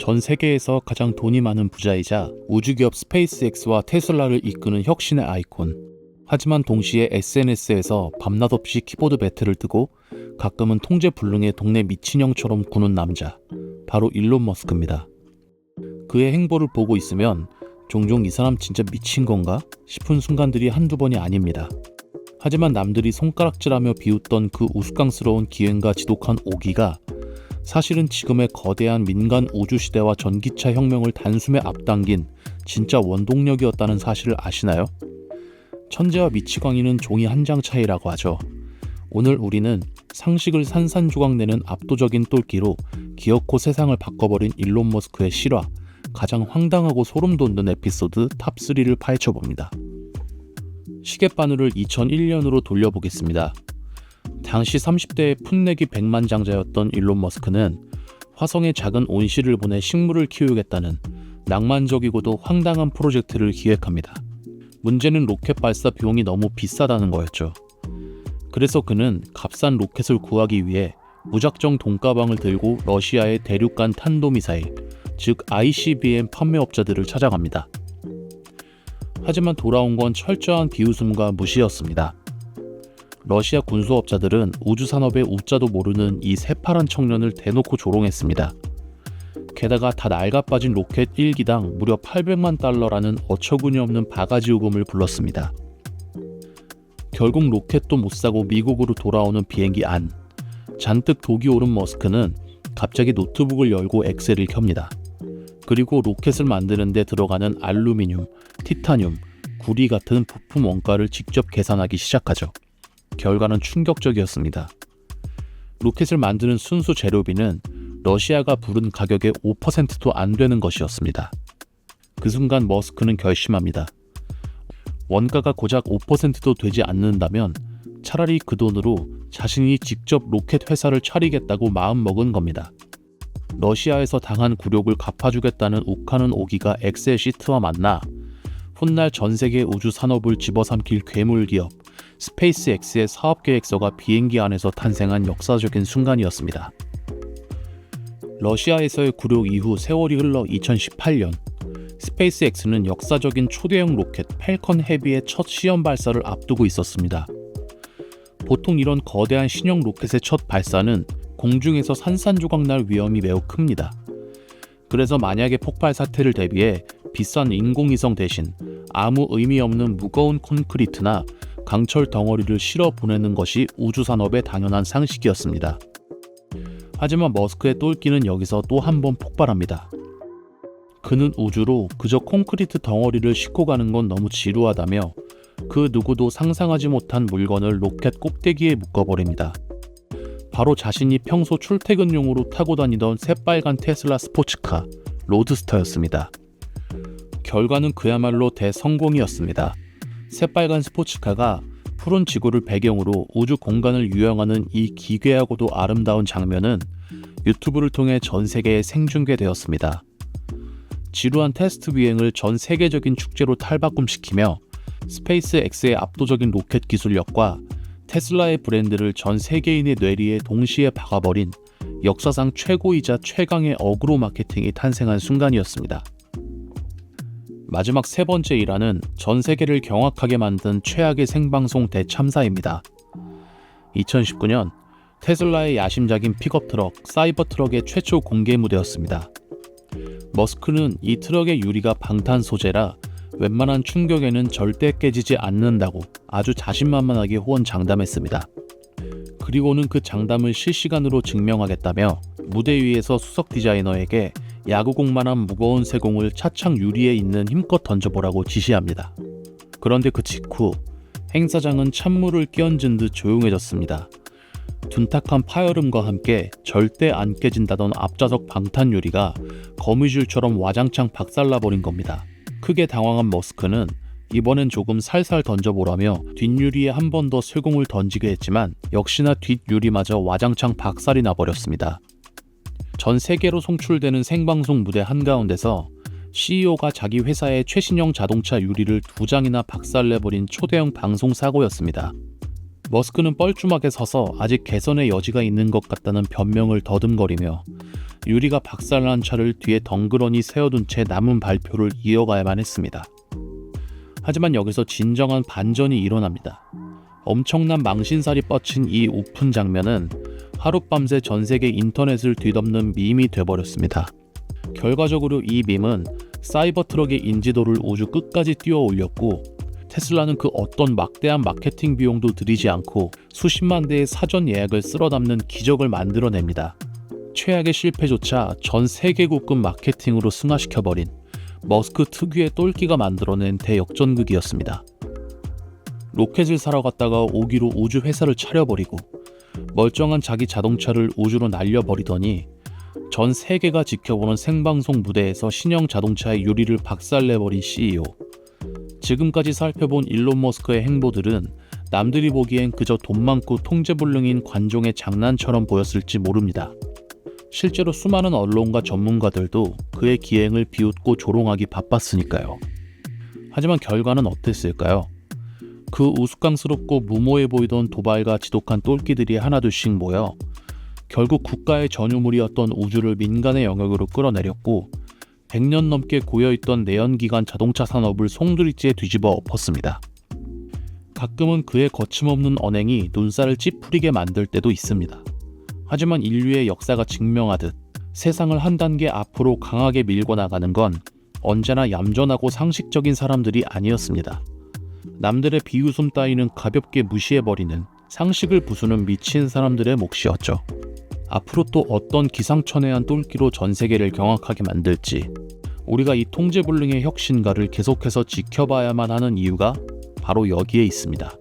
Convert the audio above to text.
전 세계에서 가장 돈이 많은 부자이자 우주기업 스페이스X와 테슬라를 이끄는 혁신의 아이콘. 하지만 동시에 SNS에서 밤낮 없이 키보드 배틀을 뜨고 가끔은 통제불능의 동네 미친형처럼 구는 남자. 바로 일론 머스크입니다. 그의 행보를 보고 있으면 종종 이 사람 진짜 미친 건가 싶은 순간들이 한두 번이 아닙니다. 하지만 남들이 손가락질하며 비웃던 그 우스꽝스러운 기획과 지독한 오기가 사실은 지금의 거대한 민간 우주시대와 전기차 혁명을 단숨에 앞당긴 진짜 원동력이었다는 사실을 아시나요? 천재와 미치광이는 종이 한 장 차이라고 하죠. 오늘 우리는 상식을 산산조각내는 압도적인 똘끼로 기어코 세상을 바꿔버린 일론 머스크의 실화, 가장 황당하고 소름 돋는 에피소드 탑3를 파헤쳐봅니다. 시계바늘을 2001년으로 돌려보겠습니다. 당시 30대의 풋내기 백만장자였던 일론 머스크는 화성에 작은 온실을 보내 식물을 키우겠다는 낭만적이고도 황당한 프로젝트를 기획합니다. 문제는 로켓 발사 비용이 너무 비싸다는 거였죠. 그래서 그는 값싼 로켓을 구하기 위해 무작정 돈가방을 들고 러시아의 대륙간 탄도미사일, 즉 ICBM 판매업자들을 찾아갑니다. 하지만 돌아온 건 철저한 비웃음과 무시였습니다. 러시아 군수업자들은 우주산업의 우자도 모르는 이 새파란 청년을 대놓고 조롱했습니다. 게다가 다 낡아빠진 로켓 1기당 무려 800만 달러라는 어처구니 없는 바가지 요금을 불렀습니다. 결국 로켓도 못 사고 미국으로 돌아오는 비행기 안. 잔뜩 독이 오른 머스크는 갑자기 노트북을 열고 엑셀을 켭니다. 그리고 로켓을 만드는 데 들어가는 알루미늄, 티타늄, 구리 같은 부품 원가를 직접 계산하기 시작하죠. 결과는 충격적이었습니다. 로켓을 만드는 순수 재료비는 러시아가 부른 가격의 5%도 안 되는 것이었습니다. 그 순간 머스크는 결심합니다. 원가가 고작 5%도 되지 않는다면 차라리 그 돈으로 자신이 직접 로켓 회사를 차리겠다고 마음먹은 겁니다. 러시아에서 당한 굴욕을 갚아주겠다는 욱하는 오기가 엑셀 시트와 만나 훗날 전세계 우주 산업을 집어삼킬 괴물 기업 스페이스X의 사업계획서가 비행기 안에서 탄생한 역사적인 순간이었습니다. 러시아에서의 굴욕 이후 세월이 흘러 2018년, 스페이스X는 역사적인 초대형 로켓 팰컨 헤비의 첫 시험 발사를 앞두고 있었습니다. 보통 이런 거대한 신형 로켓의 첫 발사는 공중에서 산산조각 날 위험이 매우 큽니다. 그래서 만약의 폭발 사태를 대비해 비싼 인공위성 대신 아무 의미 없는 무거운 콘크리트나 강철 덩어리를 실어 보내는 것이 우주산업의 당연한 상식이었습니다. 하지만 머스크의 똘끼는 여기서 또 한 번 폭발합니다. 그는 우주로 그저 콘크리트 덩어리를 싣고 가는 건 너무 지루하다며 그 누구도 상상하지 못한 물건을 로켓 꼭대기에 묶어버립니다. 바로 자신이 평소 출퇴근용으로 타고 다니던 새빨간 테슬라 스포츠카 로드스터였습니다. 결과는 그야말로 대성공이었습니다. 새빨간 스포츠카가 푸른 지구를 배경으로 우주 공간을 유영하는 이 기괴하고도 아름다운 장면은 유튜브를 통해 전 세계에 생중계되었습니다. 지루한 테스트 비행을 전 세계적인 축제로 탈바꿈시키며 스페이스X의 압도적인 로켓 기술력과 테슬라의 브랜드를 전 세계인의 뇌리에 동시에 박아버린 역사상 최고이자 최강의 어그로 마케팅이 탄생한 순간이었습니다. 마지막 세 번째 일화는 전 세계를 경악하게 만든 최악의 생방송 대참사입니다. 2019년 테슬라의 야심작인 픽업트럭 사이버트럭의 최초 공개 무대였습니다. 머스크는 이 트럭의 유리가 방탄 소재라 웬만한 충격에는 절대 깨지지 않는다고 아주 자신만만하게 호언장담했습니다. 그리고는 그 장담을 실시간으로 증명하겠다며 무대 위에서 수석 디자이너에게 야구공만한 무거운 세공을 차창 유리에 있는 힘껏 던져보라고 지시합니다. 그런데 그 직후 행사장은 찬물을 끼얹은 듯 조용해졌습니다. 둔탁한 파열음과 함께 절대 안 깨진다던 앞좌석 방탄 유리가 거미줄처럼 와장창 박살나버린 겁니다. 크게 당황한 머스크는 이번엔 조금 살살 던져보라며 뒷유리에 한 번 더 쇠공을 던지게 했지만 역시나 뒷유리마저 와장창 박살이 나버렸습니다. 전 세계로 송출되는 생방송 무대 한가운데서 CEO가 자기 회사의 최신형 자동차 유리를 2장이나 박살내버린 초대형 방송 사고였습니다. 머스크는 뻘쭘하게 서서 아직 개선의 여지가 있는 것 같다는 변명을 더듬거리며 유리가 박살난 차를 뒤에 덩그러니 세워둔 채 남은 발표를 이어가야만 했습니다. 하지만 여기서 진정한 반전이 일어납니다. 엄청난 망신살이 뻗친 이 오픈 장면은 하룻밤새 전세계 인터넷을 뒤덮는 밈이 돼버렸습니다. 결과적으로 이 밈은 사이버 트럭의 인지도를 우주 끝까지 띄워 올렸고, 테슬라는 그 어떤 막대한 마케팅 비용도 들이지 않고 수십만 대의 사전 예약을 쓸어 담는 기적을 만들어냅니다. 최악의 실패조차 전 세계국급 마케팅으로 승화시켜버린 머스크 특유의 똘끼가 만들어낸 대역전극이었습니다. 로켓을 사러 갔다가 오기로 우주 회사를 차려버리고 멀쩡한 자기 자동차를 우주로 날려버리더니 전 세계가 지켜보는 생방송 무대에서 신형 자동차의 유리를 박살내버린 CEO. 지금까지 살펴본 일론 머스크의 행보들은 남들이 보기엔 그저 돈 많고 통제불능인 관종의 장난처럼 보였을지 모릅니다. 실제로 수많은 언론과 전문가들도 그의 기행을 비웃고 조롱하기 바빴으니까요. 하지만 결과는 어땠을까요? 그 우스꽝스럽고 무모해 보이던 도발과 지독한 똘끼들이 하나둘씩 모여 결국 국가의 전유물이었던 우주를 민간의 영역으로 끌어내렸고 100년 넘게 고여있던 내연기관 자동차 산업을 송두리째 뒤집어 엎었습니다. 가끔은 그의 거침없는 언행이 눈살을 찌푸리게 만들 때도 있습니다. 하지만 인류의 역사가 증명하듯 세상을 한 단계 앞으로 강하게 밀고 나가는 건 언제나 얌전하고 상식적인 사람들이 아니었습니다. 남들의 비웃음 따위는 가볍게 무시해버리는 상식을 부수는 미친 사람들의 몫이었죠. 앞으로 또 어떤 기상천외한 똘끼로 전 세계를 경악하게 만들지, 우리가 이 통제불능의 혁신가를 계속해서 지켜봐야만 하는 이유가 바로 여기에 있습니다.